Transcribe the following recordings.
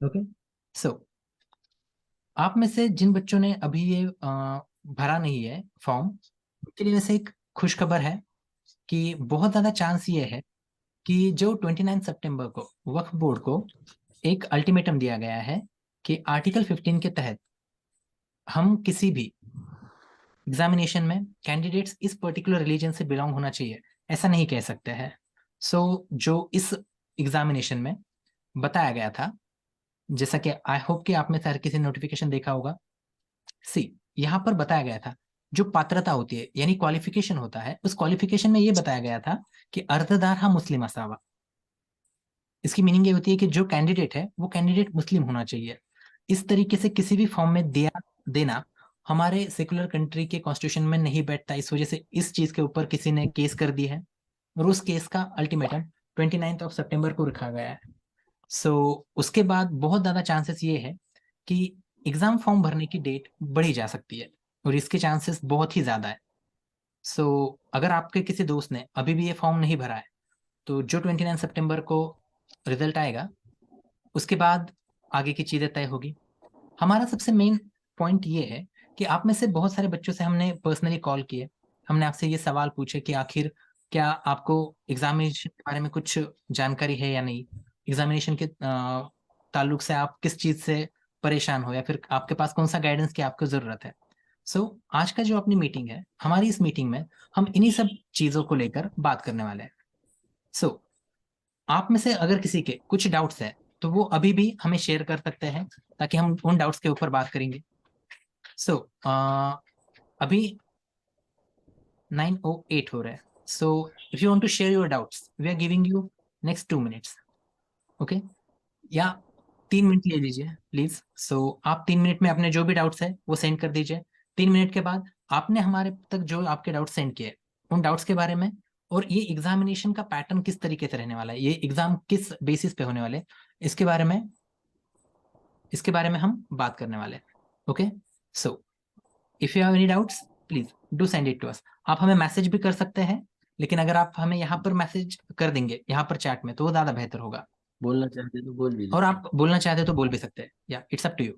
Okay. सो आप में से जिन बच्चों ने अभी ये भरा नहीं है फॉर्म, उनके लिए वैसे एक खुशखबर है कि बहुत ज़्यादा चांस ये है कि जो 29 सितंबर को वक्फ बोर्ड को एक अल्टीमेटम दिया गया है कि आर्टिकल 15 के तहत हम किसी भी एग्जामिनेशन में कैंडिडेट्स इस पर्टिकुलर रिलीजन से बिलोंग होना चाहिए ऐसा नहीं कह सकते हैं। सो जो इस एग्जामिनेशन में बताया गया था, जैसा कि आई होप कि आप में से हर किसी ने नोटिफिकेशन देखा होगा। सी, यहाँ पर बताया गया था जो पात्रता होती है यानी क्वालिफिकेशन होता है, उस क्वालिफिकेशन में ये बताया गया था कि अर्जदार हा मुस्लिम असावा। इसकी मीनिंग ये होती है कि जो कैंडिडेट है वो कैंडिडेट मुस्लिम होना चाहिए। इस तरीके से किसी भी फॉर्म में दिया देना हमारे सेकुलर कंट्री के कॉन्स्टिट्यूशन में नहीं बैठता। इस वजह से इस चीज के ऊपर किसी ने केस कर दी है और उस केस का अल्टीमेटम 29 ऑफ सितंबर को रखा गया है। सो उसके बाद बहुत ज्यादा चांसेस ये है कि एग्जाम फॉर्म भरने की डेट बढ़ी जा सकती है और इसके चांसेस बहुत ही ज्यादा है। सो अगर आपके किसी दोस्त ने अभी भी ये फॉर्म नहीं भरा है, तो जो 29 सितंबर को रिजल्ट आएगा उसके बाद आगे की चीजें तय होगी। हमारा सबसे मेन पॉइंट ये है कि आप में से बहुत सारे बच्चों से हमने पर्सनली कॉल किए, हमने आपसे ये सवाल पूछे कि आखिर क्या आपको एग्जामिनेशन के बारे में कुछ जानकारी है या नहीं, एग्जामिनेशन के ताल्लुक से आप किस चीज से परेशान हो या फिर आपके पास कौन सा गाइडेंस की आपको जरूरत है। आज का जो अपनी मीटिंग है, हमारी इस मीटिंग में हम इन्हीं सब चीजों को लेकर बात करने वाले हैं। सो आप में से अगर किसी के कुछ डाउट्स है तो वो अभी भी हमें शेयर कर सकते हैं ताकि हम उन डाउट्स के ऊपर बात करेंगे। सो अभी 9:08 हो रहा है। So if you want to share your doubts we are giving you next 2 minutes. Okay, या 3 मिनट ले लीजिए प्लीज। आप 3 मिनट में अपने जो भी डाउट्स है वो सेंड कर दीजिए। 3 मिनट के बाद आपने हमारे तक जो आपके डाउट्स सेंड किए उन डाउट्स के बारे में और ये एग्जामिनेशन का पैटर्न किस तरीके से रहने वाला है, ये एग्जाम किस बेसिस पे होने वाले, इसके बारे में इसके बारे में हम बात करने वाले हैं। Okay. So if you have any doubts please do send it to us. आप हमें मैसेज भी कर सकते हैं, लेकिन अगर आप हमें यहाँ पर मैसेज कर देंगे यहाँ पर चैट में तो वो ज्यादा बेहतर होगा। बोलना चाहते तो बोल भी और देते। आप बोलना चाहते तो बोल भी सकते हैं, या it's up to you.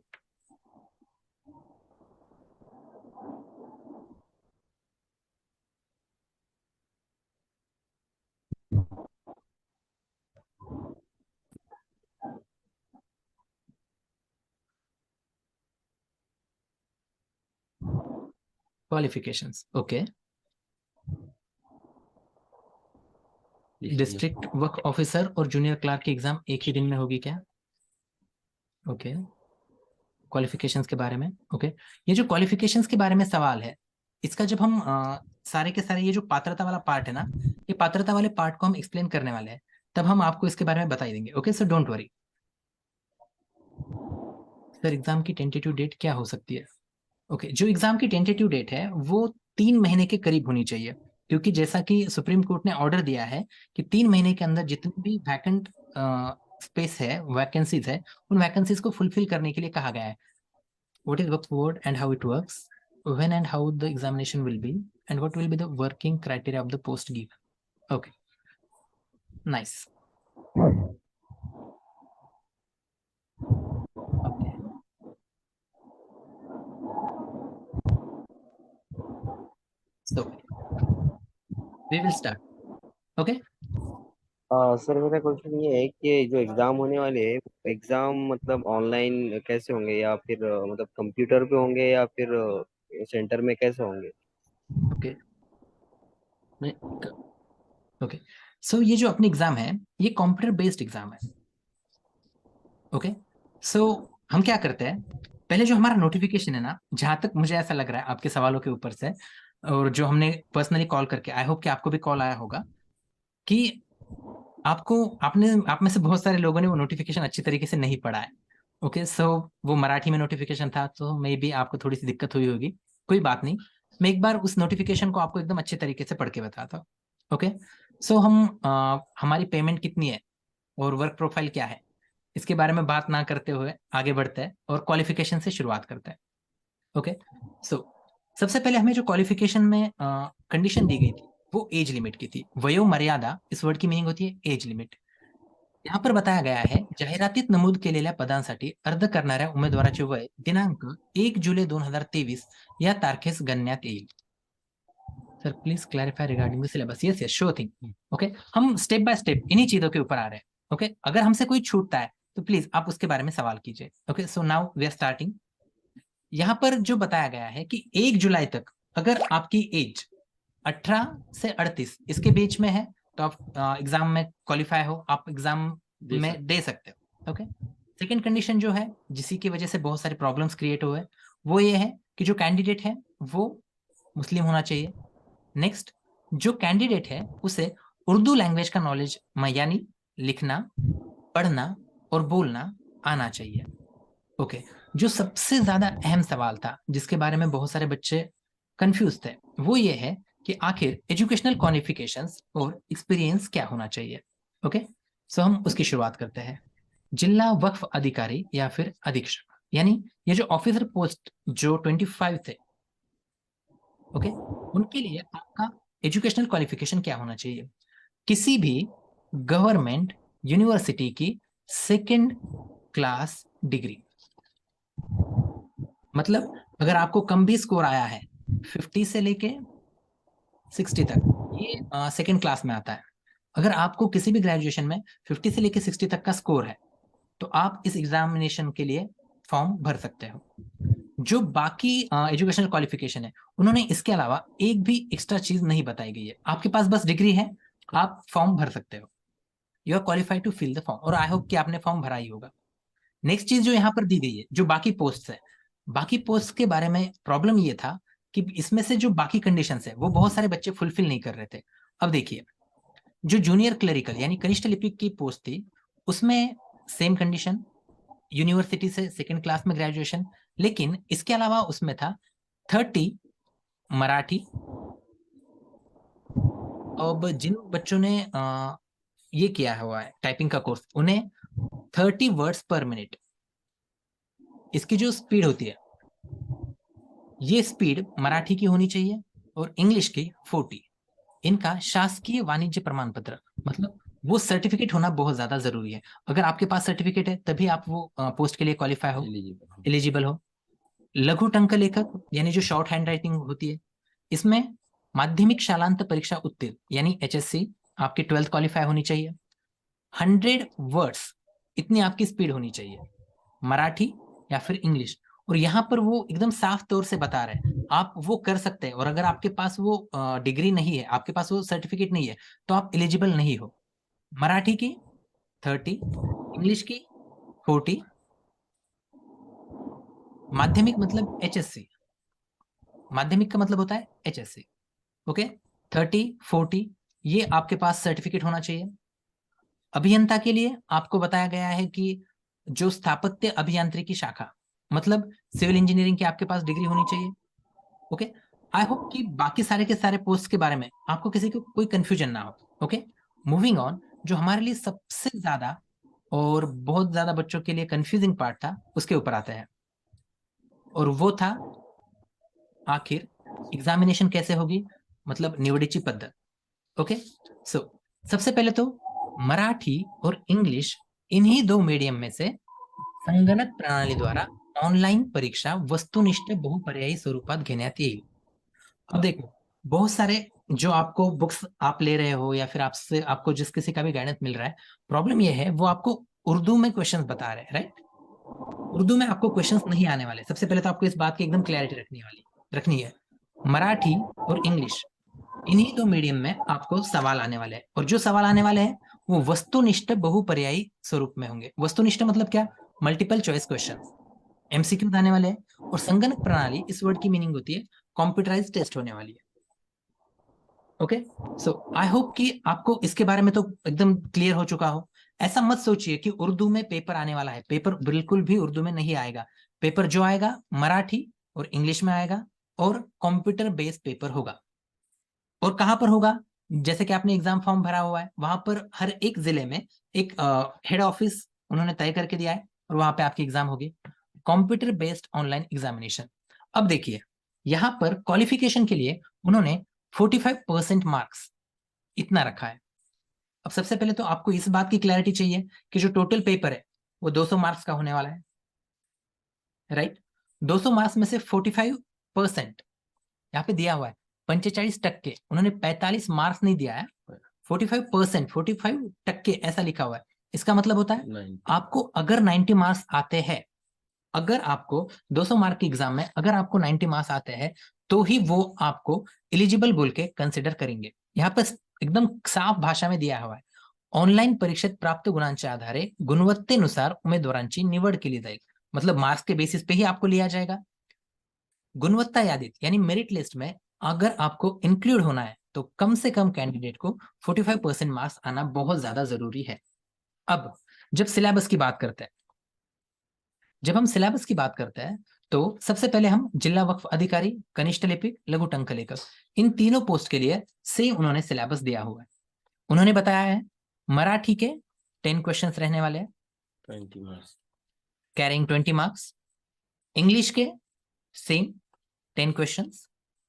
Qualifications, okay. List district work officer और जूनियर क्लार्क की एग्जाम एक ही दिन में होगी क्या? ओके। क्वालिफिकेशंस के बारे में, ओके। ये जो क्वालिफिकेशंस के बारे में सवाल है, इसका जब हम सारे के सारे ये जो पात्रता वाला पार्ट है ना, ये पात्रता वाले पार्ट को हम एक्सप्लेन करने वाले हैं, तब हम आपको इसके बारे में बता ही देंगे। Okay, so don't worry. Sir exam की टेंटेटिव डेट क्या हो सकती है? ओके, जो एग्जाम की टेंटेटिव डेट है वो 3 महीने के करीब होनी चाहिए, क्योंकि जैसा कि सुप्रीम कोर्ट ने ऑर्डर दिया है कि 3 महीने के अंदर जितनी भी वैकेंट स्पेस है, वैकेंसीज है, उन वैकेंसीज को फुलफिल करने के लिए कहा गया है। What is Waqf board and how it works, when and how the examination will be, and what will be the working criteria of the post given. Okay, nice. Okay, so we will start. Okay. Sir मेरा question ये है कि जो exam होने वाले हैं, exam मतलब online कैसे होंगे या फिर मतलब कंप्यूटर पे होंगे या फिर सेंटर में कैसे होंगे? Okay, okay. सो ये जो अपनी एग्जाम है ये कंप्यूटर बेस्ड एग्जाम है। ओके। सो हम क्या करते हैं, पहले जो हमारा नोटिफिकेशन है ना, जहां तक मुझे ऐसा लग रहा है आपके सवालों के ऊपर से, और जो हमने पर्सनली कॉल करके, आई होप कि आपको भी कॉल आया होगा कि आपको आपने आप में से बहुत सारे लोगों ने वो नोटिफिकेशन अच्छी तरीके से नहीं पढ़ा है। ओके, सो वो मराठी में नोटिफिकेशन था तो मे बी आपको थोड़ी सी दिक्कत हुई होगी। कोई बात नहीं, मैं एक बार उस नोटिफिकेशन को आपको एकदम अच्छे तरीके से पढ़ के बताता हूँ। ओके। सो हमारी पेमेंट कितनी है और वर्क प्रोफाइल क्या है, इसके बारे में बात ना करते हुए आगे बढ़ते हैं और क्वालिफिकेशन से शुरुआत करते हैं। ओके। सो सबसे पहले हमें जो क्वालिफिकेशन में कंडीशन दी गई थी वो एज लिमिट की थी। वयो मर्यादा, इस वर्ड की मीनिंग होती है एज लिमिट। यहाँ पर बताया गया आहे जाहिरातीत नमूद केलेल्या पदांसाठी अर्ज करणाऱ्या उमेदवाराचे वय दिनांक 1 जुलै 2023 या तारखेस गणण्यात येईल. Sir please clarify regarding the syllabus. Yes yes sure thing. Okay, हम स्टेप बाय स्टेप इन्हीं चीजों के ऊपर आ रहे हैं. ओके, अगर हमसे कोई छूटता है तो प्लीज आप उसके बारे में सवाल कीजिए. Okay, so now we are starting. यहाँ पर जो बताया गया है कि 1 जुलाई तक अगर आपकी एज 18 से 38 इसके बीच में है तो आप एग्जाम में क्वालिफाई हो, आप एग्जाम में दे सकते हो. ओके, सेकंड कंडीशन जो है जिसी की वजह से बहुत सारे प्रॉब्लम्स क्रिएट हुए वो ये है कि जो कैंडिडेट है वो मुस्लिम होना चाहिए. नेक्स्ट, जो कैंडिडेट है उसे उर्दू लैंग्वेज का नॉलेज यानी लिखना, पढ़ना और बोलना आना चाहिए. ओके, जो सबसे ज्यादा अहम सवाल था जिसके बारे में बहुत सारे बच्चे कंफ्यूज थे वो ये है कि आखिर एजुकेशनल क्वालिफिकेशंस और एक्सपीरियंस क्या होना चाहिए. ओके, सो हम उसकी शुरुआत करते हैं. जिला वक्फ अधिकारी या फिर अधीक्षक, यानी ये जो ऑफिसर पोस्ट जो 25 थे, ओके, उनके लिए आपका एजुकेशनल क्वालिफिकेशन क्या होना चाहिए. किसी भी गवर्नमेंट यूनिवर्सिटी की सेकेंड क्लास डिग्री, मतलब अगर आपको कम भी स्कोर आया है 50 से लेके 60 तक, ये सेकेंड क्लास में आता है. अगर आपको किसी भी ग्रेजुएशन में 50 से लेके 60 तक का स्कोर है तो आप इस एग्जामिनेशन के लिए फॉर्म भर सकते हो. जो बाकी एजुकेशनल क्वालिफिकेशन है उन्होंने इसके अलावा एक भी एक्स्ट्रा चीज नहीं बताई गई है. आपके पास बस डिग्री है, आप फॉर्म भर सकते हो. You are qualified to fill the form, और आई होप कि आपने फॉर्म भरा ही होगा. नेक्स्ट चीज जो यहाँ पर दी गई है, जो बाकी पोस्ट है, बाकी पोस्ट के बारे में प्रॉब्लम ये था कि इसमें से जो बाकी कंडीशंस है वो बहुत सारे बच्चे फुलफिल नहीं कर रहे थे. अब देखिए, जो जूनियर क्लरिकल यानी कनिष्ठ लिपिक की पोस्ट थी उसमें सेम कंडीशन, यूनिवर्सिटी से सेकेंड क्लास में ग्रेजुएशन, लेकिन इसके अलावा उसमें था 30 मराठी. अब जिन बच्चों ने ये किया हुआ है टाइपिंग का कोर्स, उन्हें 30 वर्ड्स पर मिनट, इसकी जो स्पीड होती है ये स्पीड मराठी की होनी चाहिए और इंग्लिश की 40. इनका शासकीय वाणिज्य प्रमाण पत्र, मतलब वो सर्टिफिकेट होना बहुत ज्यादा जरूरी है. अगर आपके पास सर्टिफिकेट है तभी आप वो पोस्ट के लिए क्वालिफाई हो, एलिजिबल हो. लघु टंक लेखक यानी जो शॉर्ट हैंड राइटिंग होती है, इसमें माध्यमिक शालांत परीक्षा उत्तीर्ण यानी HSC आपकी 12th क्वालिफाई होनी चाहिए. 100 वर्ड्स इतनी आपकी स्पीड होनी चाहिए, मराठी या फिर इंग्लिश. और यहाँ पर वो एकदम साफ तौर से बता रहे हैं आप वो कर सकते हैं, और अगर आपके पास वो डिग्री नहीं है, आपके पास वो सर्टिफिकेट नहीं है तो आप एलिजिबल नहीं हो. मराठी की 30, इंग्लिश की 40, माध्यमिक मतलब HSC, माध्यमिक का मतलब होता है HSC. ओके, 30, 40 ये आपके पास सर्टिफिकेट होना चाहिए. अभियंता के लिए आपको बताया गया है कि जो स्थापत्य अभियांत्रिकी शाखा, मतलब सिविल इंजीनियरिंग की आपके पास डिग्री होनी चाहिए. ओके, आई होप कि बाकी सारे के सारे पोस्ट के बारे में आपको किसी को कोई कंफ्यूजन ना हो. ओके, मूविंग ऑन, जो हमारे लिए सबसे ज्यादा और बहुत ज्यादा बच्चों के लिए कंफ्यूजिंग पार्ट था उसके ऊपर आते हैं, और वो था आखिर एग्जामिनेशन कैसे होगी, मतलब निवडीची पद्धत. ओके, सो सबसे पहले तो मराठी और इंग्लिश इन्हीं दो मीडियम में से संगणक प्रणाली द्वारा ऑनलाइन परीक्षा वस्तुनिष्ठ बहुपर्यायी स्वरूपात घेण्यात येईल. अब देखो, बहुत सारे जो आपको बुक्स आप ले रहे हो या फिर आपसे आपको जिस किसी का भी गाइडेंस मिल रहा है, प्रॉब्लम ये है वो आपको उर्दू में क्वेश्चंस बता रहे हैं, राइट. उर्दू में आपको क्वेश्चंस नहीं आने वाले. सबसे पहले तो आपको इस बात की एकदम क्लैरिटी रखनी है. मराठी और इंग्लिश इन्हीं दो मीडियम में आपको सवाल आने वाले हैं, और जो सवाल आने वाले हैं वो वस्तुनिष्ठ बहुपर्यायी स्वरूप में होंगे. वस्तुनिष्ठ मतलब क्या, मल्टीपल चॉइस क्वेश्चन, MCQ आने वाले हैं. और संगणक प्रणाली, इस वर्ड की मीनिंग होती है कंप्यूटराइज टेस्ट होने वाली है. ओके, सो आई होप कि आपको इसके बारे में तो एकदम क्लियर हो चुका हो. ऐसा मत सोचिए कि उर्दू में पेपर आने वाला है. पेपर बिल्कुल भी उर्दू में नहीं आएगा. पेपर जो आएगा मराठी और इंग्लिश में आएगा, और कंप्यूटर बेस्ड पेपर होगा. और कहाँ पर होगा, जैसे कि आपने एग्जाम फॉर्म भरा हुआ है वहां पर हर एक जिले में एक हेड ऑफिस उन्होंने तय करके दिया है, और वहां पे आपकी एग्जाम होगी, कंप्यूटर बेस्ड ऑनलाइन एग्जामिनेशन. अब देखिए, यहाँ पर क्वालिफिकेशन के लिए उन्होंने 45% मार्क्स इतना रखा है. अब सबसे पहले तो आपको इस बात की क्लैरिटी चाहिए कि जो टोटल पेपर है वो 200 मार्क्स का होने वाला है, राइट। 200 मार्क्स में से 45% यहाँ पे दिया हुआ है, 45%। उन्होंने 45 मार्क्स नहीं दिया है, 45%, 45% ऐसा लिखा हुआ है। इसका मतलब होता है 90। आपको अगर 90 मार्क्स आते हैं, अगर आपको 200 मार्क के एग्जाम में अगर आपको 90 मार्क्स आते हैं तो ही वो आपको एलिजिबल बोल के कंसिडर करेंगे। यहाँ पर एकदम साफ भाषा में दिया हुआ है, ऑनलाईन परीक्षेत प्राप्त गुणांच्या आधारे गुणवत्तेनुसार उमेदवारांची निवड केली जाईल। मतलब मार्क्स के बेसिस पे ही आपको लिया जाएगा। गुणवत्ता यादीत यानी मेरिट लिस्ट में अगर आपको इंक्लूड होना है तो कम से कम कैंडिडेट को 45% मार्क्स आना बहुत ज्यादा जरूरी है। अब जब सिलेबस की बात करते हैं, जब हम सिलेबस की बात करते हैं तो सबसे पहले हम जिला वक्फ अधिकारी, कनिष्ठ लिपिक, लघु टंक लेखक, इन तीनों पोस्ट के लिए सेम उन्होंने सिलेबस दिया हुआ है। उन्होंने बताया है मराठी के 10 क्वेश्चंस रहने वाले हैं, 20 मार्क्स। Carrying 20 marks. इंग्लिश के सेम 10 क्वेश्चंस,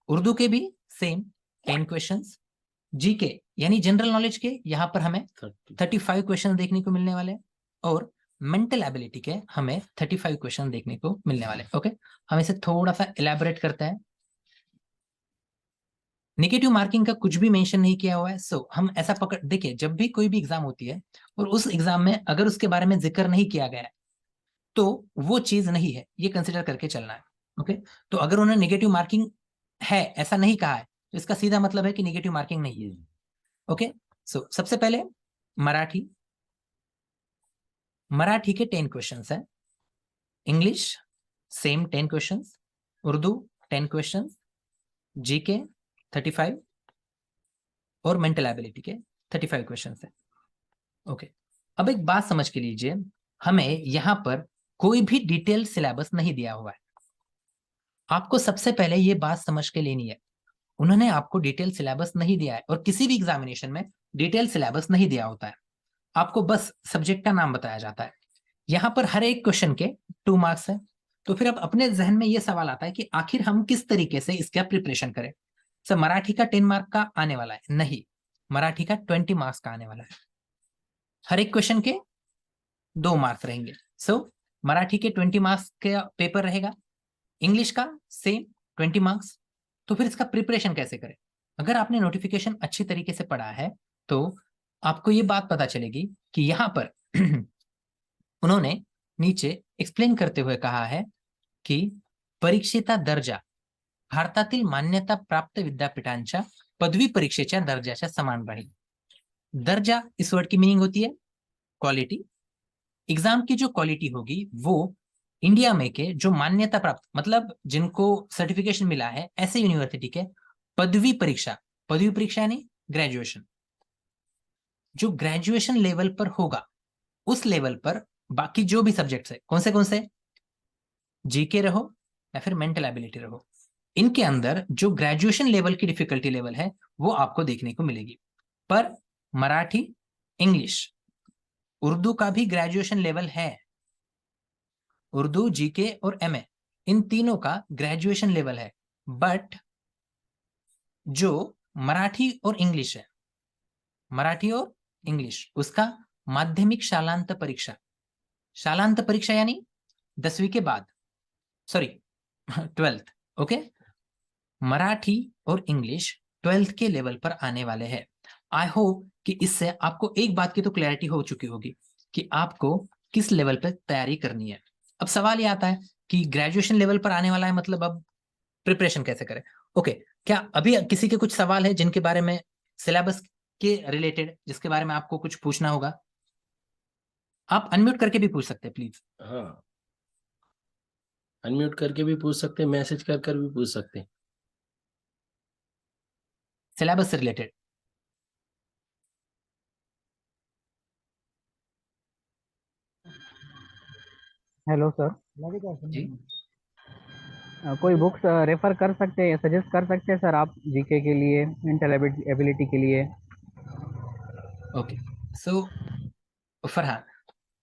उर्दू के भी सेम 10 क्वेश्चंस, जीके यानी जनरल नॉलेज के यहाँ पर हमें 35 क्वेश्चन देखने को मिलने वाले, और मेंटल एबिलिटी के हमें 35 क्वेश्चन देखने को मिलने वाले। ओके, हम इसे थोड़ा सा इलेबोरेट करते हैं। नेगेटिव मार्किंग का कुछ भी मेंशन नहीं किया हुआ है। सो हम ऐसा पकड़, देखिए जब भी कोई भी एग्जाम होती है और उस एग्जाम में अगर उसके बारे में जिक्र नहीं किया गया है तो वो चीज नहीं है, ये कंसिडर करके चलना है। ओके, तो अगर उन्होंने नेगेटिव मार्किंग है ऐसा नहीं कहा है तो इसका सीधा मतलब है कि नेगेटिव मार्किंग नहीं है। ओके, सो सबसे पहले मराठी, मराठी के 10 क्वेश्चंस है, English same 10 questions, Urdu 10 questions, GK 35 और मेंटल एबिलिटी के 35 क्वेश्चंस है। ओके, अब एक बात समझ के लीजिए, हमें यहां पर कोई भी डिटेल सिलेबस नहीं दिया हुआ है। आपको सबसे पहले ये बात समझ के लेनी है, उन्होंने आपको डिटेल सिलेबस नहीं दिया है, और किसी भी एग्जामिनेशन में डिटेल सिलेबस नहीं दिया होता है। आपको बस सब्जेक्ट का नाम बताया जाता है। यहाँ पर हर एक क्वेश्चन के 2 मार्क्स है। तो फिर अब अपने जहन में ये सवाल आता है कि आखिर हम किस तरीके से इसका प्रिपरेशन करें। सर मराठी का 10 मार्क का आने वाला है? नहीं, मराठी का 20 मार्क्स का आने वाला है। हर एक क्वेश्चन के 2 मार्क्स रहेंगे। सो मराठी के 20 मार्क्स का पेपर रहेगा, इंग्लिश का सेम 20 मार्क्स। तो फिर इसका प्रिपरेशन कैसे करें? अगर आपने नोटिफिकेशन अच्छी तरीके से पढ़ा है तो आपको ये बात पता चलेगी कि यहाँ पर उन्होंने नीचे एक्सप्लेन करते हुए कहा है की परीक्षेचा दर्जा भारतातील मान्यता प्राप्त विद्यापीठांच्या पदवी परीक्षेच्या दर्जाच्या समान राहील। दर्जा इस वर्ड की मीनिंग होती है क्वालिटी। एग्जाम की जो क्वालिटी होगी वो इंडिया में के जो मान्यता प्राप्त मतलब जिनको सर्टिफिकेशन मिला है ऐसे यूनिवर्सिटी के पदवी परीक्षा यानी ग्रेजुएशन, जो ग्रेजुएशन लेवल पर होगा उस लेवल पर बाकी जो भी सब्जेक्ट्स है, कौन से जीके रहो या फिर मेंटल एबिलिटी रहो, इनके अंदर जो ग्रेजुएशन लेवल की डिफिकल्टी लेवल है वो आपको देखने को मिलेगी। पर मराठी, इंग्लिश, उर्दू का भी ग्रेजुएशन लेवल है। उर्दू, जीके और एमए इन तीनों का ग्रेजुएशन लेवल है। बट जो मराठी और इंग्लिश है, मराठी और इंग्लिश, उसका माध्यमिक शालांत परीक्षा, शालांत परीक्षा यानी 10वीं के बाद, सॉरी 12th। ओके, मराठी और इंग्लिश 12th के लेवल पर आने वाले हैं। आई होप कि इससे आपको एक बात की तो क्लैरिटी हो चुकी होगी कि आपको किस लेवल पर तैयारी करनी है। अब सवाल ये आता है कि ग्रेजुएशन लेवल पर आने वाला है, मतलब अब प्रिपरेशन कैसे करें। ओके, क्या अभी किसी के कुछ सवाल है जिनके बारे में सिलेबस के रिलेटेड जिसके बारे में आपको कुछ पूछना होगा? आप अनम्यूट करके भी पूछ सकते हैं प्लीज। हाँ, अनम्यूट करके भी पूछ सकते हैं, मैसेज कर कर भी पूछ सकते हैं। सिलेबस से रिलेटेड। Hello sir. जी, कोई बुक्स रेफर कर सकते हैं, सजेस्ट कर सकते हैं सर आप जीके के लिए, मेंटल एबिलिटी के लिए? ओके। सो फरहान,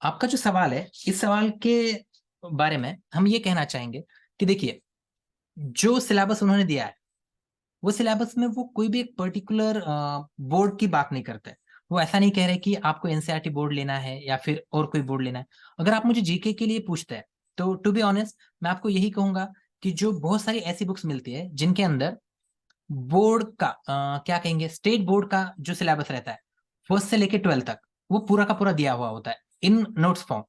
आपका जो सवाल है इस सवाल के बारे में हम ये कहना चाहेंगे कि देखिए जो सिलेबस उन्होंने दिया है वो सिलेबस में वो कोई भी एक पर्टिकुलर बोर्ड की बात नहीं करते, वो ऐसा नहीं कह रहे कि आपको एनसीईआरटी बोर्ड लेना है या फिर और कोई बोर्ड लेना है। अगर आप मुझे जीके के लिए पूछते हैं तो टू बी ऑनेस्ट मैं आपको यही कहूंगा कि जो बहुत सारी ऐसी बुक्स मिलती है जिनके अंदर बोर्ड का क्या कहेंगे, स्टेट बोर्ड का जो सिलेबस रहता है फर्स्ट से लेके 12 तक, वो पूरा का पूरा दिया हुआ होता है इन नोट्स फॉर्म,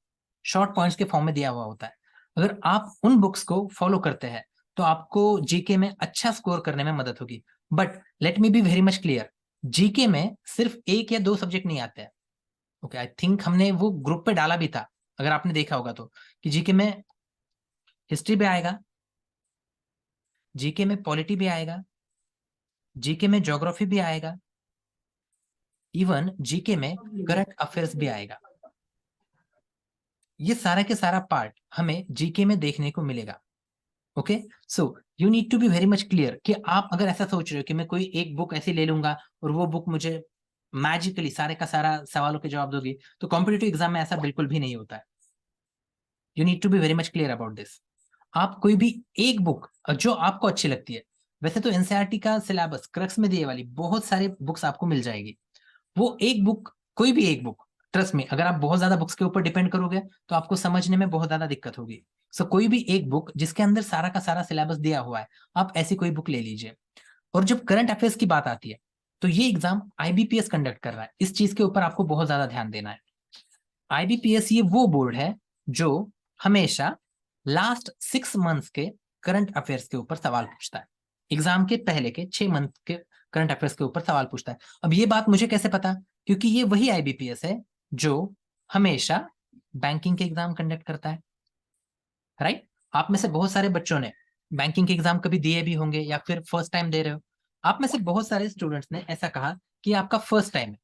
शॉर्ट पॉइंट्स के फॉर्म में दिया हुआ होता है। अगर आप उन बुक्स को फॉलो करते हैं तो आपको जीके में अच्छा स्कोर करने में मदद होगी। But let me B very much clear, GK में सिर्फ 1 या 2 सब्जेक्ट नहीं आते हैं। ओके, आई थिंक हमने वो ग्रुप पे डाला भी था, अगर आपने देखा होगा तो, कि जीके में हिस्ट्री भी आएगा, जीके में पॉलिटी भी आएगा, जीके में ज्योग्राफी भी आएगा, इवन जीके में करंट अफेयर्स भी आएगा। ये सारा के सारा पार्ट हमें जीके में देखने को मिलेगा। Okay, so you need to be very much clear कि आप अगर ऐसा सोच रहे हो कि मैं कोई एक बुक ऐसी ले लूंगा और वो बुक मुझे मैजिकली सारे का सारा सवालों के जवाब दोगी, तो कॉम्पिटिटिव एग्जाम में ऐसा बिल्कुल भी नहीं होता है। You need to be very much clear about this. आप कोई भी एक बुक जो आपको अच्छी लगती है, वैसे तो एनसीईआरटी का सिलेबस क्रक्स में दिए वाली बहुत सारी बुक्स आपको मिल जाएगी, वो एक बुक, कोई भी एक बुक, ट्रस्ट में अगर आप बहुत ज्यादा बुक्स के ऊपर डिपेंड करोगे तो आपको समझने में बहुत ज्यादा दिक्कत होगी। सो कोई भी एक बुक जिसके अंदर सारा का सारा सिलेबस दिया हुआ है, आप ऐसी कोई बुक ले लीजिए। और जब करंट अफेयर्स की बात आती है तो ये एग्जाम आईबीपीएस कंडक्ट कर रहा है, इस चीज के ऊपर आपको बहुत ज्यादा ध्यान देना है। आईबीपीएस ये वो बोर्ड है जो हमेशा लास्ट 6 मंथ्स के करंट अफेयर्स के ऊपर सवाल पूछता है, एग्जाम के पहले के 6 मंथ के करंट अफेयर्स के ऊपर सवाल पूछता है। अब ये बात मुझे कैसे पता, क्योंकि ये वही आईबीपीएस है जो हमेशा बैंकिंग के एग्जाम कंडक्ट करता है, राइट? आप में से बहुत सारे बच्चों ने बैंकिंग के एग्जाम कभी दिए भी होंगे या फिर फर्स्ट टाइम दे रहे हो। आप में से बहुत सारे स्टूडेंट्स ने ऐसा कहा कि आपका फर्स्ट टाइम है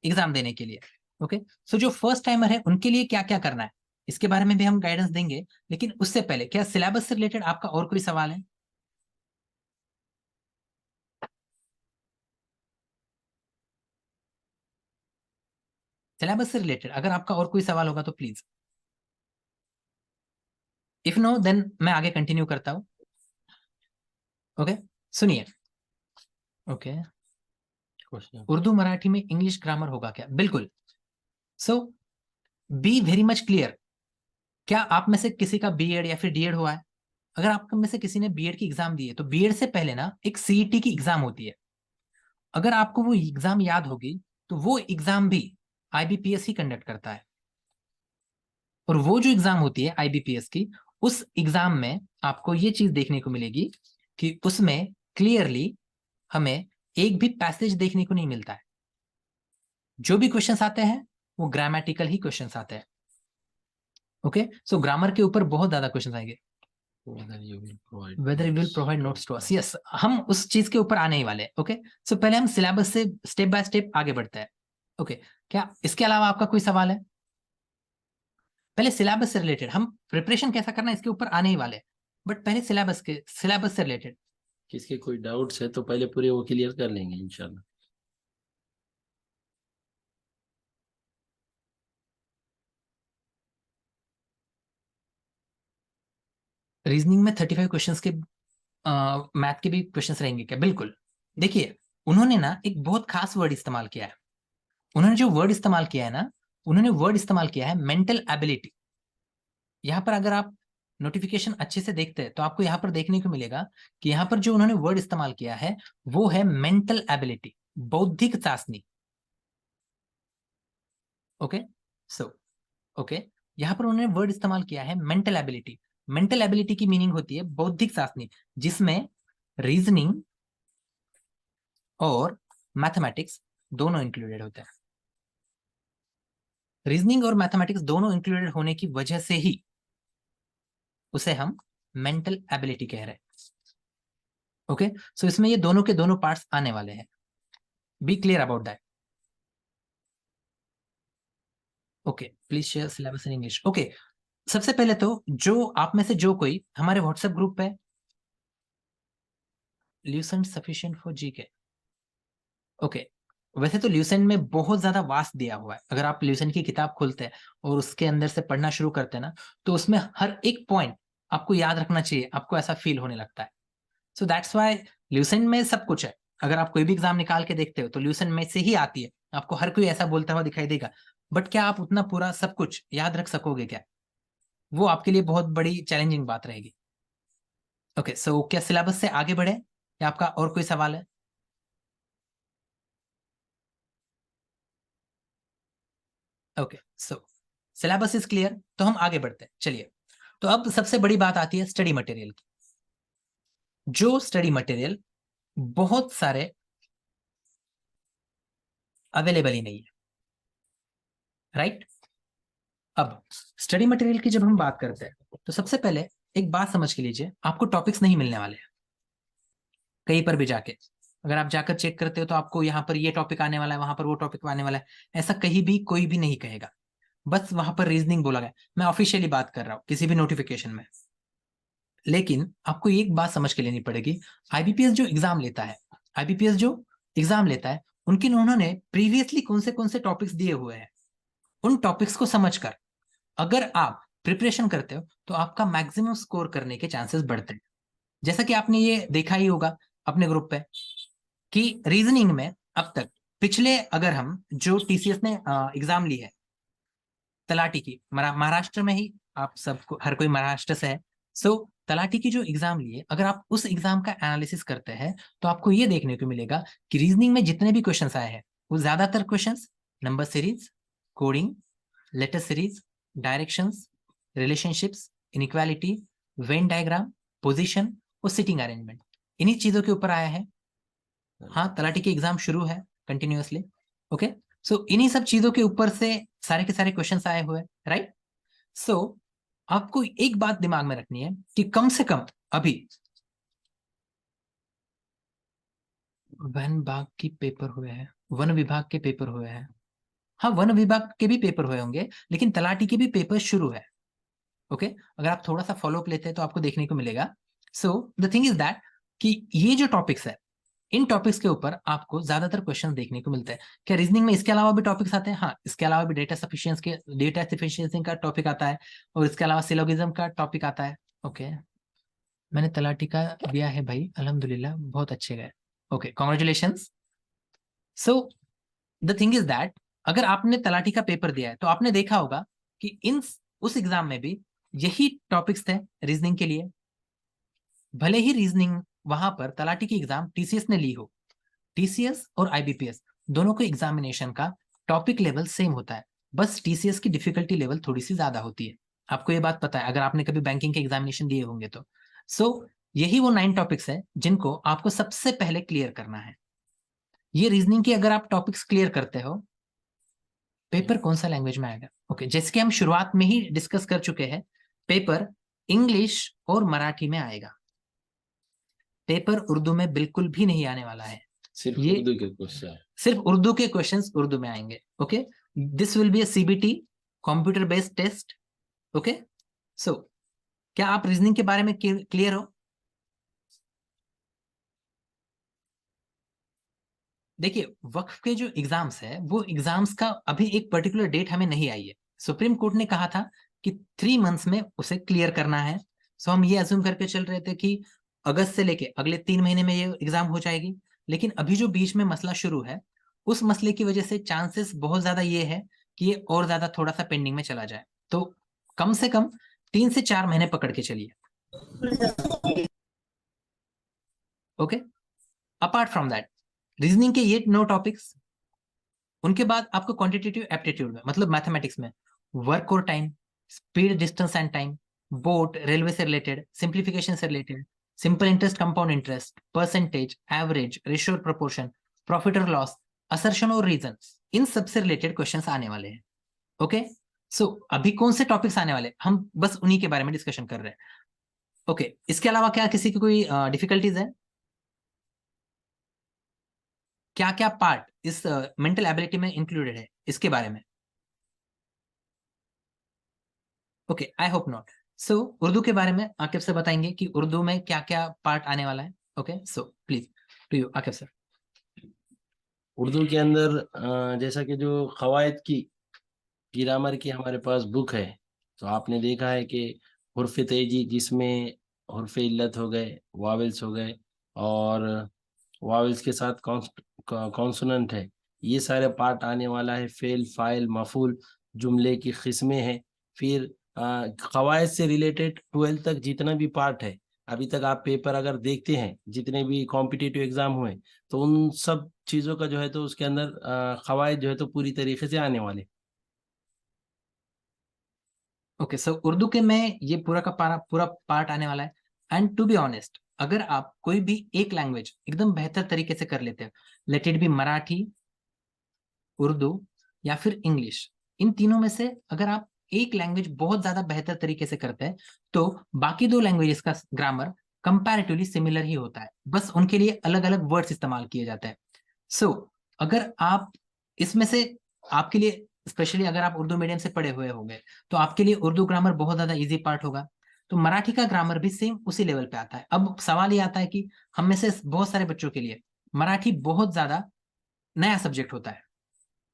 एग्जाम देने के लिए। ओके, सो जो फर्स्ट टाइमर है उनके लिए क्या क्या करना है इसके बारे में भी हम गाइडेंस देंगे, लेकिन उससे पहले क्या सिलेबस से रिलेटेड आपका और कोई सवाल है? सिलेबस से रिलेटेड अगर आपका और कोई सवाल होगा तो प्लीज, इफ नो देन मैं आगे कंटिन्यू करता हूं। ओके, सुनिए। ओके, क्वेश्चन उर्दू मराठी में इंग्लिश ग्रामर होगा क्या? बिल्कुल। सो बी वेरी मच क्लियर, क्या आप में से किसी का बीएड या फिर डीएड हुआ है? अगर आप में से किसी ने बीएड की एग्जाम दी है तो बीएड से पहले ना एक सीईटी की एग्जाम होती है, अगर आपको वो एग्जाम याद होगी तो वो एग्जाम भी आईबीपीएस ही कंडक्ट करता है। और वो जो एग्जाम होती है आईबीपीएस की, उस एग्जाम में आपको ये चीज देखने को मिलेगी कि उसमें क्लियरली हमें एक भी पैसेज देखने को नहीं मिलता है। जो भी क्वेश्चंस आते हैं वो ग्रामेटिकल ही क्वेश्चंस आते हैं। ओके, सो ग्रामर के ऊपर बहुत ज्यादा क्वेश्चंस आएंगे। whether you will provide whether you will provide notes to us, yes, हम उस चीज के ऊपर आने ही वाले हैं। ओके, सो पहले हम सिलेबस से स्टेप बाय स्टेप आगे बढ़ते हैं। ओके, क्या इसके अलावा आपका कोई सवाल है? पहले सिलेबस से रिलेटेड, हम प्रिपरेशन कैसा करना है इसके ऊपर आने ही वाले हैं, बट पहले सिलेबस से रिलेटेड किसके कोई डाउट्स है तो पहले पूरे वो क्लियर कर लेंगे इंशाल्लाह। रीजनिंग में 35 क्वेश्चंस के मैथ के भी क्वेश्चंस रहेंगे क्या? बिल्कुल। देखिए, उन्होंने ना एक बहुत खास वर्ड इस्तेमाल किया है। उन्होंने जो वर्ड इस्तेमाल किया है ना, उन्होंने वर्ड इस्तेमाल किया है मेंटल एबिलिटी। यहाँ पर अगर आप नोटिफिकेशन अच्छे से देखते हैं तो आपको यहाँ पर देखने को मिलेगा कि यहाँ पर जो उन्होंने वर्ड इस्तेमाल किया है वो है मेंटल एबिलिटी, बौद्धिक चाशनी। ओके, सो ओके, यहाँ पर उन्होंने वर्ड इस्तेमाल किया है मेंटल एबिलिटी। मेंटल एबिलिटी की मीनिंग होती है बौद्धिक चाशनी, जिसमें रीजनिंग और मैथमेटिक्स दोनों इंक्लूडेड होते हैं। रीजनिंग और मैथमेटिक्स दोनों इंक्लूडेड होने की वजह से ही उसे हम मेंटल एबिलिटी कह रहे हैं। ओके, सो इसमें ये दोनों के दोनों पार्ट्स आने वाले हैं, be clear about that. Okay, please share syllabus in English. Okay, सबसे पहले तो जो आप में से जो कोई हमारे व्हाट्सएप ग्रुप पे Lucent sufficient for GK, okay, वैसे तो ल्यूसेंट में बहुत ज्यादा वास्ट दिया हुआ है। अगर आप ल्यूसेंट की किताब खोलते हैं और उसके अंदर से पढ़ना शुरू करते हैं ना, तो उसमें हर एक पॉइंट आपको याद रखना चाहिए, आपको ऐसा फील होने लगता है। सो दैट्स वाई ल्यूसेंट में सब कुछ है। अगर आप कोई भी एग्जाम निकाल के देखते हो तो ल्यूसेंट में से ही आती है आपको हर कोई ऐसा बोलता हुआ दिखाई देगा, बट क्या आप उतना पूरा सब कुछ याद रख सकोगे क्या? वो आपके लिए बहुत बड़ी चैलेंजिंग बात रहेगी। ओके, सो क्या सिलेबस से आगे बढ़े या आपका और कोई सवाल है? Okay, so syllabus is clear, तो हम आगे बढ़ते हैं। चलिए, तो अब सबसे बड़ी बात आती है स्टडी मटेरियल की। जो स्टडी मटेरियल बहुत सारे अवेलेबल ही नहीं है, राइट? अब स्टडी मटेरियल की जब हम बात करते हैं तो सबसे पहले एक बात समझ के लीजिए, आपको टॉपिक्स नहीं मिलने वाले हैं कहीं पर भी जाके। अगर आप जाकर चेक करते हो तो आपको यहाँ पर ये टॉपिक आने वाला है, वहां पर वो टॉपिक आने वाला है, ऐसा कहीं भी कोई भी नहीं कहेगा। बस वहां पर रीजनिंग बोला गया, मैं ऑफिशियली बात कर रहा हूँ किसी भी नोटिफिकेशन में। लेकिन आपको एक बात समझ के लेनी पड़ेगी, आईबीपीएस जो एग्जाम लेता है, आईबीपीएस जो एग्जाम लेता है, उन्होंने प्रीवियसली कौन से टॉपिक्स दिए हुए हैं, उन टॉपिक्स को समझकर अगर आप प्रिपरेशन करते हो तो आपका मैक्सिमम स्कोर करने के चांसेस बढ़ते हैं। जैसा कि आपने ये देखा ही होगा अपने ग्रुप पे कि रीजनिंग में अब तक पिछले, अगर हम जो टीसीएस ने एग्जाम ली है तलाटी की, महाराष्ट्र में ही, आप सबको हर कोई महाराष्ट्र से है, सो तलाटी की जो एग्जाम ली है, अगर आप उस एग्जाम का एनालिसिस करते हैं तो आपको ये देखने को मिलेगा कि रीजनिंग में जितने भी क्वेश्चंस आए हैं वो ज्यादातर questions number series, coding, letter series, directions, relationships, inequality, Venn diagram, position और सिटिंग अरेंजमेंट, इन्हीं चीजों के ऊपर आया है। हाँ, तलाटी की एग्जाम शुरू है कंटिन्यूअसली। ओके, सो इन्हीं सब चीजों के ऊपर से सारे के सारे क्वेश्चंस आए हुए, राइट? सो आपको एक बात दिमाग में रखनी है कि कम से कम अभी वन विभाग की पेपर हुए हैं, वन विभाग के पेपर हुए हैं, हाँ वन विभाग के भी पेपर हुए होंगे, लेकिन तलाटी के भी पेपर शुरू है। ओके, अगर आप थोड़ा सा फॉलोअप लेते हैं तो आपको देखने को मिलेगा। So the thing is that कि ये जो टॉपिक्स है, इन टॉपिक्स के ऊपर आपको ज्यादातर क्वेश्चन देखने को मिलते हैं। क्या रीजनिंग में इसके अलावा भी टॉपिक्स आते हैं? हाँ, इसके अलावा भी डेटा सफिशिएंसी का टॉपिक आता है, और इसके अलावा सिलोगिज्म का टॉपिक आता है। ओके, मैंने तलाटी का दिया है भाई, अल्हम्दुलिल्लाह, बहुत अच्छे गए। Okay, congratulations. So the thing is that अगर आपने तलाटी का पेपर दिया है तो आपने देखा होगा कि इन उस एग्जाम में भी यही टॉपिक्स थे रीजनिंग के लिए। भले ही रीजनिंग वहां पर तलाटी की एग्जाम टीसीएस ने ली हो, टीसीएस और आईबीपीएस दोनों को एग्जामिनेशन का टॉपिक लेवल सेम होता है, बस टीसीएस की डिफिकल्टी लेवल थोड़ी सी ज्यादा होती है। आपको ये बात पता है अगर आपने कभी बैंकिंग के एग्जामिनेशन दिए होंगे तो। सो यही वो 9 टॉपिक्स है जिनको आपको सबसे पहले क्लियर करना है। ये रीजनिंग के अगर आप टॉपिक्स क्लियर करते हो, पेपर कौन सा लैंग्वेज में आएगा? ओके, जैसे कि हम शुरुआत में ही डिस्कस कर चुके हैं, पेपर इंग्लिश और मराठी में आएगा, पेपर उर्दू में बिल्कुल भी नहीं आने वाला है। सिर्फ ये उर्दू के क्वेश्चन। सिर्फ उर्दू के क्वेश्चंस उर्दू में आएंगे। Okay, this will be a CBT, computer based test. Okay, so क्या आप रीजनिंग के बारे में क्लियर हो? देखिए, वक्फ के जो एग्जाम्स है वो एग्जाम्स का अभी एक पर्टिकुलर डेट हमें नहीं आई है। सुप्रीम कोर्ट ने कहा था कि 3 मंथ्स में उसे क्लियर करना है। सो हम ये अज्यूम करके चल रहे थे कि अगस्त से लेके अगले 3 महीने में ये एग्जाम हो जाएगी, लेकिन अभी जो बीच में मसला शुरू है, उस मसले की वजह से चांसेस बहुत ज्यादा ये है कि ये और ज्यादा थोड़ा सा पेंडिंग में चला जाए। तो कम से कम 3 से 4 महीने पकड़ के चलिए। Okay, apart from that reasoning के ये 9 टॉपिक्स, उनके बाद आपको क्वांटिटेटिव एप्टीट्यूड में, मतलब मैथमेटिक्स में, वर्क और time, speed, distance and time, boat, railway से रिलेटेड, सिंप्लीफिकेशन से related, simple interest, compound interest, percentage, average, ratio और प्रोपोर्शन, प्रॉफिट और लॉस, असर्शन और रीजन, इन सबसे रिलेटेड क्वेश्चंस आने वाले हैं। ओके, सो अभी कौन से टॉपिक्स आने वाले, हम बस उन्हीं के बारे में डिस्कशन कर रहे हैं। ओके, इसके अलावा क्या किसी की कोई डिफिकल्टीज है? क्या क्या पार्ट इस मेंटल एबिलिटी में इंक्लूडेड है इसके बारे में? Okay, I hope not. So Urdu के बारे में आकिब सर बताएंगे कि उर्दू में क्या क्या पार्ट आने वाला है। Okay, so please to you Aqib sir. Urdu के अंदर जैसा कि जो कवायद की ग्रामर की हमारे पास बुक है, तो आपने देखा है कि हुर्फ तेजी, जिसमें हुर्फ इल्लत हो गए, वावेल्स हो गए, और वावेल्स के साथ कॉन्सोनेंट है, ये सारे पार्ट आने वाला है। फेल, फाइल, मफूल, जुमले की किस्में हैं। फिर कवायद से रिलेटेड 12th तक जितना भी पार्ट है, अभी तक आप पेपर अगर देखते हैं, जितने भी कॉम्पिटिटिव एग्जाम हुए, तो उन सब चीजों का जो है तो उसके अंदर कवायद जो है तो पूरी तरीके से आने वाले। ओके, सो उर्दू के में ये पूरा पार्ट आने वाला है। एंड टू बी ऑनेस्ट, अगर आप कोई भी एक लैंग्वेज एकदम बेहतर तरीके से कर लेते हैं, let it be Marathi, Urdu या फिर इंग्लिश, इन तीनों में से अगर आप एक लैंग्वेज बहुत ज्यादा बेहतर तरीके से करते हैं, तो बाकी दो लैंग्वेजेस का ग्रामर कंपैरेटिवली सिमिलर ही होता है, बस उनके लिए अलग अलग वर्ड्स इस्तेमाल किए जाते हैं। सो अगर आप इसमें से, आपके लिए स्पेशली अगर आप उर्दू मीडियम से पढ़े हुए होंगे, तो आपके लिए उर्दू ग्रामर बहुत ज्यादा इजी पार्ट होगा। तो मराठी का ग्रामर भी सेम उसी लेवल पे आता है। अब सवाल ये आता है कि हम में से बहुत सारे बच्चों के लिए मराठी बहुत ज्यादा नया सब्जेक्ट होता है,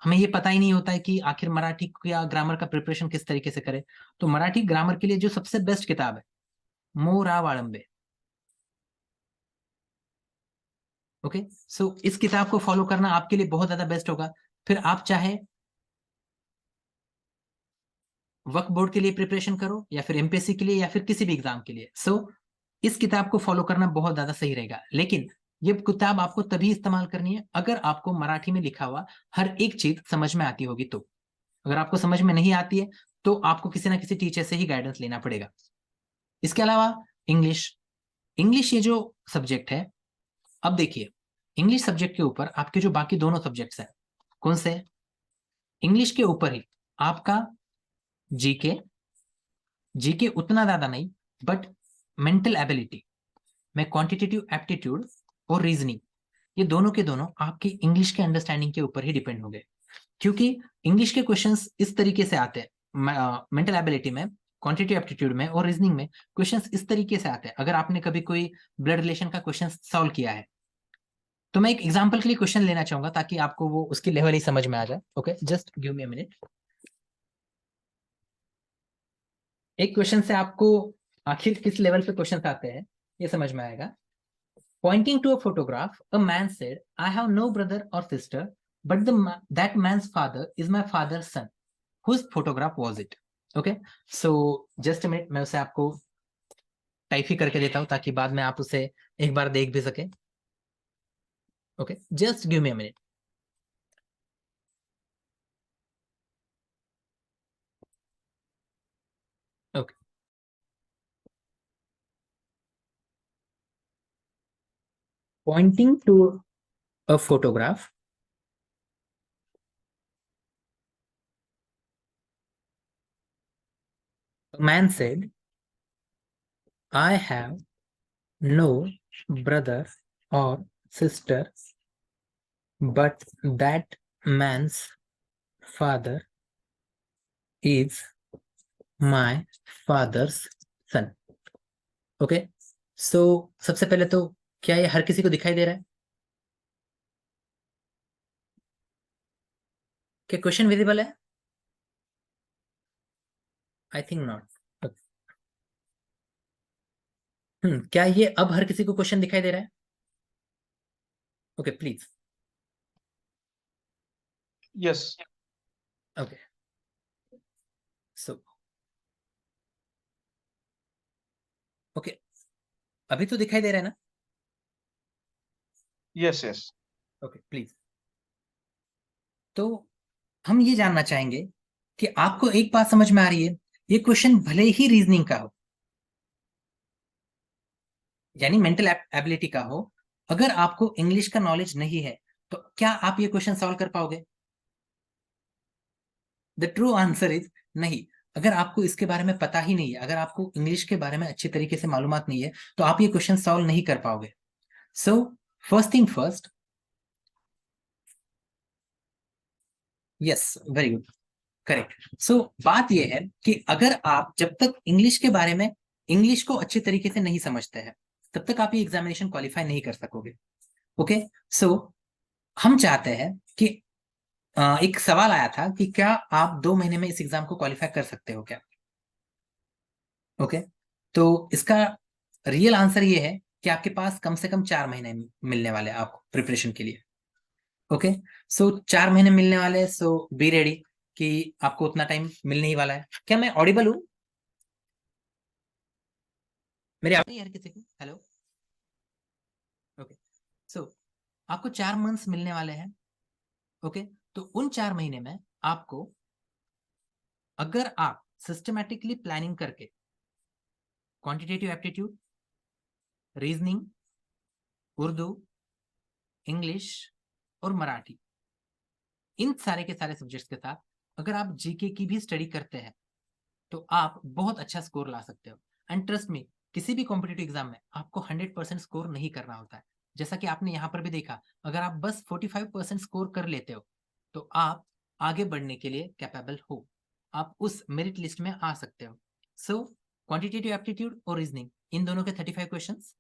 हमें ये पता ही नहीं होता है कि आखिर मराठी या ग्रामर का प्रिपरेशन किस तरीके से करें। तो मराठी ग्रामर के लिए जो सबसे बेस्ट किताब है, मोरा वाळंबे। ओके, सो इस किताब को फॉलो करना आपके लिए बहुत ज्यादा बेस्ट होगा। फिर आप चाहे वक्फ बोर्ड के लिए प्रिपरेशन करो, या फिर एमपीएससी के लिए, या फिर किसी भी एग्जाम के लिए, सो इस किताब को फॉलो करना बहुत ज्यादा सही रहेगा। लेकिन ये किताब आपको तभी इस्तेमाल करनी है अगर आपको मराठी में लिखा हुआ हर एक चीज समझ में आती होगी। तो अगर आपको समझ में नहीं आती है, तो आपको किसी ना किसी टीचर से ही गाइडेंस लेना पड़ेगा। इसके अलावा इंग्लिश, इंग्लिश ये जो सब्जेक्ट है, अब देखिए, इंग्लिश सब्जेक्ट के ऊपर आपके जो बाकी दोनों सब्जेक्ट्स हैं, कौन से? इंग्लिश के ऊपर ही आपका जीके, जीके उतना ज्यादा नहीं, बट मेंटल एबिलिटी में क्वांटिटेटिव एप्टीट्यूड और रीजनिंग, ये दोनों के दोनों आपकी इंग्लिश के अंडरस्टैंडिंग के ऊपर ही डिपेंड होंगे। क्योंकि इंग्लिश के क्वेश्चंस इस तरीके से आते हैं, मेंटल एबिलिटी में, क्वांटिटेटिव एप्टीट्यूड में और रीजनिंग में क्वेश्चंस इस तरीके से आते हैं। अगर आपने कभी कोई ब्लड रिलेशन का क्वेश्चन सॉल्व किया है, तो मैं एक एग्जांपल के लिए क्वेश्चन लेना चाहूंगा ताकि आपको वो उसकी लेवल ही समझ में आ जाए। Okay, just give me a minute. एक क्वेश्चन से आपको आखिर किस लेवल पे क्वेश्चन आते हैं ये समझ में आएगा। Pointing to a photograph, a man said, I have no brother और sister, but that man's father is my father's son, whose photograph was it? Okay, so just a minute, मैं उसे आपको टाइप ही करके देता हूं ताकि बाद में आप उसे एक बार देख भी सके। Okay, just give me a minute. Okay, pointing to a photograph, a man said, I have no brother or sister, but that man's father is my father's son. Okay, so सबसे पहले तो क्या ये हर किसी को दिखाई दे रहा है? क्या क्वेश्चन विजिबल है? I think not. क्या ये अब हर किसी को क्वेश्चन दिखाई दे रहा है? Okay, please. Yes. Okay, so okay, अभी तो दिखाई दे रहा है ना? Yes. Yes. Okay, please. तो हम ये जानना चाहेंगे कि आपको एक बात समझ में आ रही है, ये क्वेश्चन भले ही रीजनिंग का हो, यानी मेंटल एबिलिटी का हो, अगर आपको इंग्लिश का नॉलेज नहीं है, तो क्या आप ये क्वेश्चन सॉल्व कर पाओगे? द ट्रू आंसर इज नहीं। अगर आपको इसके बारे में पता ही नहीं है, अगर आपको इंग्लिश के बारे में अच्छी तरीके से मालूमात नहीं है, तो आप ये क्वेश्चन सॉल्व नहीं कर पाओगे। So first thing first, yes, very good, correct. So बात यह है कि अगर आप जब तक इंग्लिश के बारे में, इंग्लिश को अच्छे तरीके से नहीं समझते हैं, तब तक आप ये एग्जामिनेशन क्वालिफाई नहीं कर सकोगे। ओके, सो हम चाहते हैं कि एक सवाल आया था कि क्या आप 2 महीने में इस एग्जाम को क्वालिफाई कर सकते हो क्या? ओके, तो इसका रियल आंसर ये है कि आपके पास कम से कम 4 महीने मिलने वाले हैं आपको प्रिपरेशन के लिए। ओके, सो 4 महीने मिलने वाले हैं, सो बी रेडी कि आपको उतना टाइम मिलने ही वाला है। क्या मैं ऑडिबल हूँ? मेरी आवाज नहीं यार किसी को? हेलो, ओके, सो आपको 4 मंथ्स मिलने वाले हैं। ओके, तो उन 4 महीने में आपको, अगर आप सिस्टमैटिकली प्लानिंग करके quantitative aptitude, reasoning, Urdu, English और मराठी, इन सारे के सारे सब्जेक्ट्स के साथ अगर आप जीके की भी स्टडी करते हैं तो आप बहुत अच्छा स्कोर ला सकते हो। एंड ट्रस्ट मी, किसी भी कॉम्पिटिटिव एग्जाम में आपको 100% स्कोर नहीं करना होता है। जैसा कि आपने यहाँ पर भी देखा, अगर आप बस 45% स्कोर कर लेते हो तो आप आगे बढ़ने के लिए कैपेबल हो, आप उस मेरिट लिस्ट में आ सकते हो। सो क्वांटिटेटिव एप्टीट्यूड और रीजनिंग, इन दोनों के 35 क्वेश्चंस,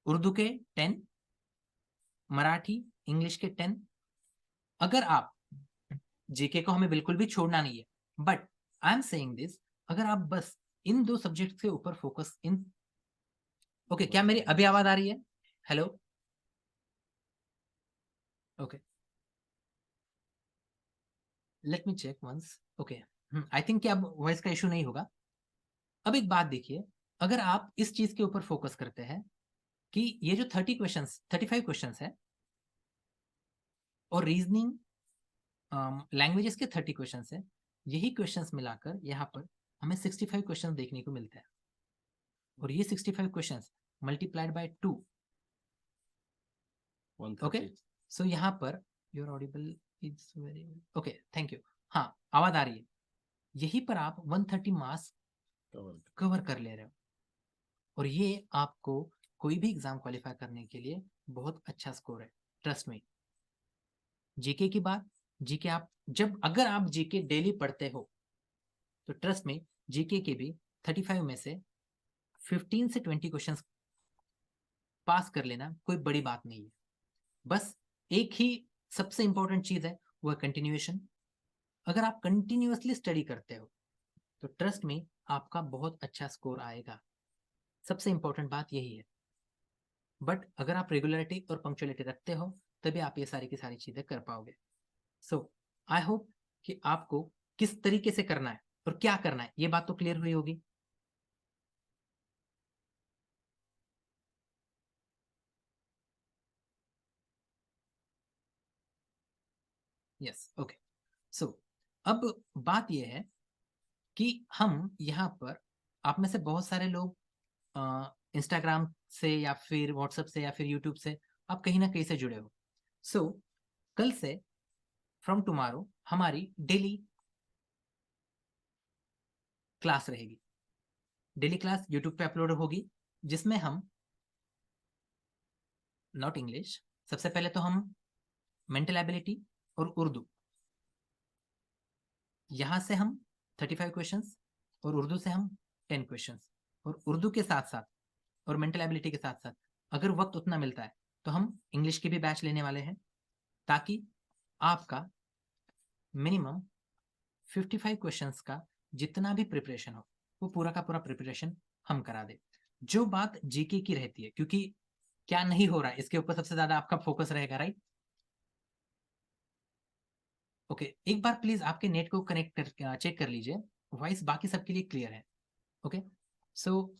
उर्दू के 10, मराठी इंग्लिश के 10। अगर आप, जीके को हमें बिल्कुल भी छोड़ना नहीं है, but I am saying this, अगर आप बस इन 2 सब्जेक्ट के ऊपर फोकस इन, ओके, क्या मेरी अभी आवाज आ रही है? Hello, okay, let me check once. Okay, I think कि अब वॉइस का इशू नहीं होगा। अब एक बात देखिए, अगर आप इस चीज के ऊपर फोकस करते हैं कि ये जो 35 क्वेश्चंस है और रीजनिंग लैंग्वेजेस के 30 क्वेश्चंस है, यही क्वेश्चंस मिलाकर यहाँ पर हमें 65 क्वेश्चंस देखने को मिलता है। और ये 65 क्वेश्चंस मल्टीप्लाइड बाय 2, ओके, सो यहाँ per your Audible is very, okay, thank you, हाँ आवाज आ रही है। यही पर आप 130 मार्क्स कवर कर ले रहे हो, और ये आपको कोई भी एग्जाम क्वालिफाई करने के लिए बहुत अच्छा स्कोर है। ट्रस्ट में, जीके की बात, जीके आप जब, अगर आप जीके डेली पढ़ते हो तो ट्रस्ट में जीके के भी 35 में से 15 से 20 क्वेश्चंस पास कर लेना कोई बड़ी बात नहीं है। बस एक ही सबसे इंपॉर्टेंट चीज है, वो है कंटिन्यूएशन। अगर आप कंटिन्यूअसली स्टडी करते हो तो ट्रस्ट में आपका बहुत अच्छा स्कोर आएगा। सबसे इंपॉर्टेंट बात यही है। बट अगर आप रेगुलरिटी और पंक्चुअलिटी रखते हो तभी आप ये सारी की सारी चीजें कर पाओगे। सो आई होप कि आपको किस तरीके से करना है और क्या करना है ये बात तो क्लियर हुई होगी। यस, ओके, सो अब बात यह है कि हम यहाँ पर, आप में से बहुत सारे लोग इंस्टाग्राम से या फिर व्हाट्सएप से या फिर यूट्यूब से आप कहीं ना कहीं से जुड़े हो। सो कल से, फ्रॉम टुमारो, हमारी डेली क्लास रहेगी। डेली क्लास यूट्यूब पे अपलोड होगी, जिसमें हम नॉट इंग्लिश, सबसे पहले तो हम मेंटल एबिलिटी और उर्दू, यहाँ से हम 35 क्वेश्चंस और उर्दू से हम 10 क्वेश्चंस, और उर्दू के साथ साथ और मेंटल एबिलिटी के साथ साथ अगर वक्त उतना मिलता है तो हम इंग्लिश की भी बैच लेने वाले हैं, ताकि आपका मिनिमम 55 क्वेश्चंस का जितना भी प्रिपरेशन हो वो पूरा का पूरा प्रिपरेशन हम करा दे। जो बात जीके की रहती है, क्योंकि क्या नहीं हो रहा है इसके ऊपर सबसे ज्यादा आपका फोकस रहेगा, राइट? ओके, एक बार प्लीज आपके नेट को कनेक्ट कर चेक कर लीजिए, वॉइस बाकी सबके लिए क्लियर है। ओके, सो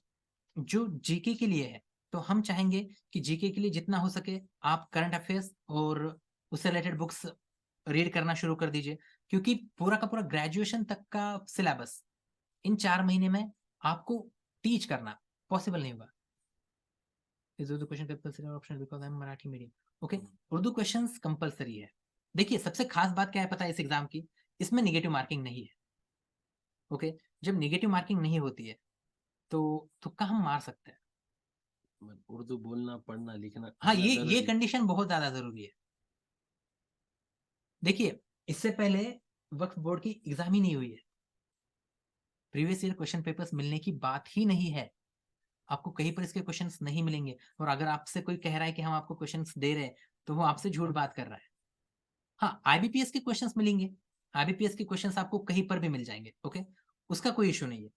जो जीके के लिए है, तो हम चाहेंगे कि जीके के लिए जितना हो सके आप करंट अफेयर्स और उससे रिलेटेड बुक्स रीड करना शुरू कर दीजिए, क्योंकि पूरा का पूरा ग्रेजुएशन तक का सिलेबस इन 4 महीने में आपको टीच करना पॉसिबल नहीं होगा। इज उर्दू क्वेश्चन कंपलसरी और optional because I am Marathi medium? Okay, Urdu questions compulsory है। देखिए, सबसे खास बात क्या है पता है इस एग्जाम की? इसमें नेगेटिव मार्किंग नहीं है। ओके, जब नेगेटिव मार्किंग नहीं होती है तो तुक्का हम मार सकते हैं। उर्दू बोलना, पढ़ना, लिखना हाँ, कितना ये जरूरी है। कंडीशन बहुत ज्यादा जरूरी है। देखिए, इससे पहले वक्फ बोर्ड की एग्जाम ही नहीं हुई है, प्रीवियस ईयर क्वेश्चन पेपर्स मिलने की बात ही नहीं है, आपको कहीं पर इसके क्वेश्चंस नहीं मिलेंगे। और अगर आपसे कोई कह रहा है कि हम आपको क्वेश्चंस दे रहे हैं तो वो आपसे झूठ बात कर रहा है। हाँ, आईबीपीएस के क्वेश्चंस मिलेंगे, आईबीपीएस के क्वेश्चंस आपको कहीं पर भी मिल जाएंगे, ओके, उसका कोई इशू नहीं है।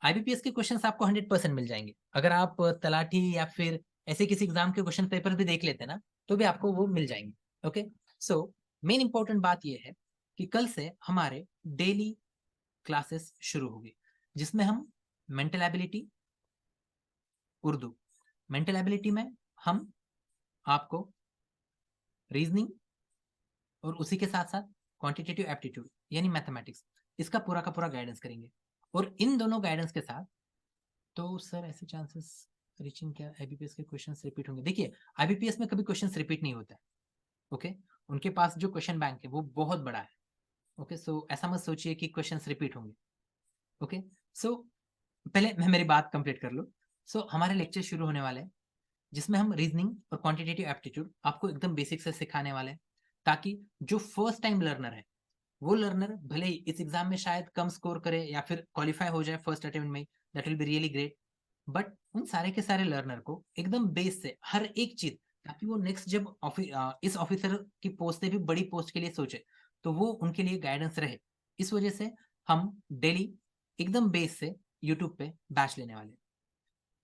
आईबीपीएस के क्वेश्चंस आपको 100% मिल जाएंगे। अगर आप तलाठी या फिर ऐसे किसी एग्जाम के क्वेश्चन पेपर भी देख लेते ना, तो भी आपको वो मिल जाएंगे। ओके, सो मेन इंपॉर्टेंट बात ये है कि कल से हमारे डेली क्लासेस शुरू होगी, जिसमें हम mental ability Urdu, mental ability में हम आपको रीजनिंग और उसी के साथ साथ क्वांटिटेटिव एप्टीट्यूड यानी मैथमेटिक्स, इसका पूरा का पूरा गाइडेंस करेंगे। और इन दोनों गाइडेंस के साथ तो सर ऐसे चांसेस रीचिंग क्या आईबीपीएस के क्वेश्चंस रिपीट होंगे? देखिए, आईबीपीएस में कभी क्वेश्चंस रिपीट नहीं होता है। ओके, उनके पास जो क्वेश्चन बैंक है वो बहुत बड़ा है। ओके, सो ऐसा मत सोचिए कि क्वेश्चंस रिपीट होंगे। ओके, सो पहले मैं मेरी बात कंप्लीट कर लूं। सो हमारे लेक्चर शुरू होने वाले हैं, जिसमें हम रीजनिंग और क्वांटिटेटिव एप्टीट्यूड आपको एकदम बेसिक से सिखाने वाले हैं, ताकि जो फर्स्ट टाइम लर्नर है वो लर्नर भले ही इस एग्जाम में शायद कम स्कोर करे या फिर क्वालिफाई हो जाए फर्स्ट अटेम्प्ट में, that will be really great, but उन सारे के सारे लर्नर को एकदम बेस से हर एक चीज, ताकि वो नेक्स्ट जब इस ऑफिसर की पोस्ट से भी बड़ी पोस्ट के लिए सोचे तो वो उनके लिए गाइडेंस रहे। इस वजह से हम डेली एकदम बेस से यूट्यूब पे बैच लेने वाले हैं।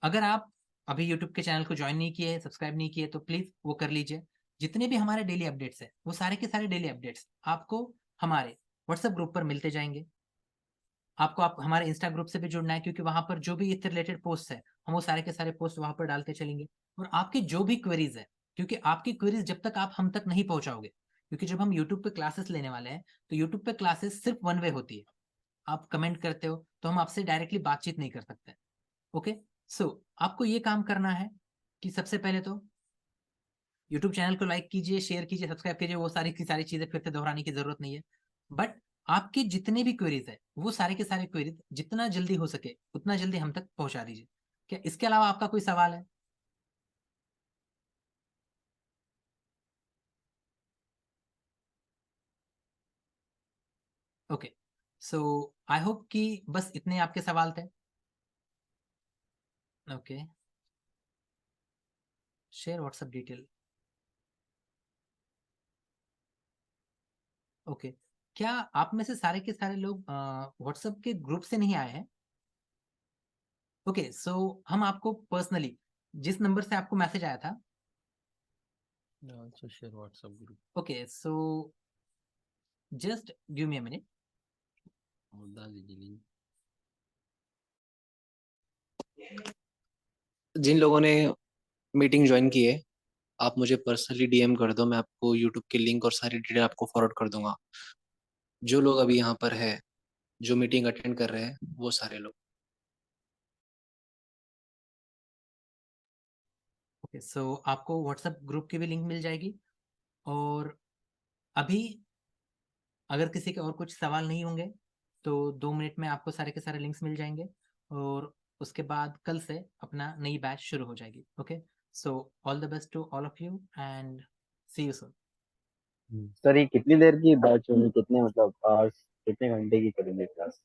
अगर आप अभी यूट्यूब के चैनल को ज्वाइन नहीं किए, सब्सक्राइब नहीं किए, तो प्लीज वो कर लीजिए। जितने भी हमारे डेली अपडेट्स है वो सारे के सारे डेली अपडेट्स आपको हमारे व्हाट्सएप ग्रुप पर मिलते जाएंगे। आपको आप हमारे इंस्टा ग्रुप से भी जुड़ना है, क्योंकि वहां पर जो भी इससे रिलेटेड पोस्ट है हम वो सारे के सारे पोस्ट वहां पर डालते चलेंगे। और आपकी जो भी क्वेरीज है, क्योंकि आपकी क्वेरीज जब तक आप हम तक नहीं पहुंचाओगे, क्योंकि जब हम यूट्यूब पे क्लासेस लेने वाले हैं तो यूट्यूब पे क्लासेस सिर्फ वन वे होती है, आप कमेंट करते हो तो हम आपसे डायरेक्टली बातचीत नहीं कर सकते। ओके, सो आपको ये काम करना है कि सबसे पहले तो यूट्यूब चैनल को लाइक कीजिए, शेयर कीजिए, सब्सक्राइब कीजिए, वो सारी की सारी चीजें फिर से दोहराने की जरूरत नहीं है। बट आपके जितने भी क्वेरीज है वो सारे के सारे क्वेरीज जितना जल्दी हो सके उतना जल्दी हम तक पहुंचा दीजिए। क्या इसके अलावा आपका कोई सवाल है? ओके, सो आई होप कि बस इतने आपके सवाल थे। Okay, share WhatsApp detail. Okay, क्या आप में से सारे के सारे लोग व्हाट्सएप के ग्रुप से नहीं आए हैं? ओके, सो हम आपको पर्सनली जिस नंबर से आपको मैसेज आया था, also share WhatsApp group. Okay, so just give me a minute. और डाल दीजिए link. जिन लोगों ने मीटिंग ज्वाइन की है, आप मुझे पर्सनली डीएम कर दो, मैं आपको यूट्यूब के लिंक और सारी डिटेल आपको फॉरवर्ड कर दूंगा। जो लोग अभी यहाँ पर है, जो मीटिंग अटेंड कर रहे हैं, वो सारे लोग। ओके, सो आपको व्हाट्सएप ग्रुप की भी लिंक मिल जाएगी। और अभी अगर किसी के और कुछ सवाल नहीं होंगे तो 2 मिनट में आपको सारे के सारे लिंक्स मिल जाएंगे, और उसके बाद कल से अपना नई बैच शुरू हो जाएगी। Okay, so all the best to all of you and see you soon. Sir ये कितनी देर की बैच होगी, कितने मतलब आवर्स, कितने घंटे की करेंगे क्लास?